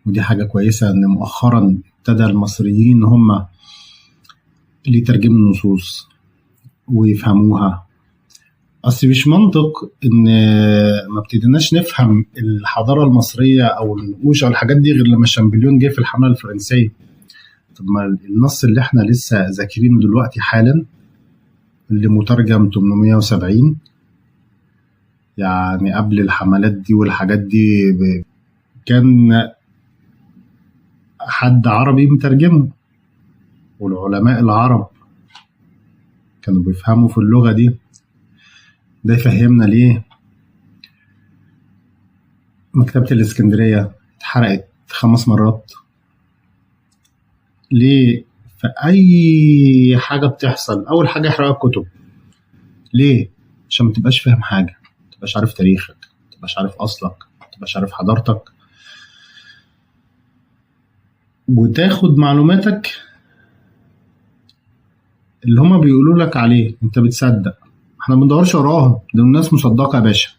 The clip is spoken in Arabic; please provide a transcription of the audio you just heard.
ودي حاجة كويسة إن مؤخرا ابتدى المصريين هم اللي يترجموا النصوص ويفهموها. أصل مش منطق إن ما ابتديناش نفهم الحضارة المصرية أو النقوش أو الحاجات دي غير لما شامبليون جه في الحملة الفرنسية. طب ما النص اللي احنا لسه ذاكرينه دلوقتي حالا اللي مترجم 870 يعني قبل الحملات دي والحاجات دي كان حد عربي مترجمه، والعلماء العرب كانوا بيفهموا في اللغة دي. ده يفهمنا ليه مكتبة الإسكندرية اتحرقت 5 مرات. ليه في أي حاجة بتحصل أول حاجة يحرقوا الكتب؟ ليه؟ عشان ما تبقاش فاهم حاجة، ما تبقاش عارف تاريخك، ما تبقاش عارف أصلك، ما تبقاش عارف حضارتك، وتاخد معلوماتك اللي هما بيقولوا لك عليه انت بتصدق. احنا ما بندورش وراهم، دول الناس مصدقة يا باشا.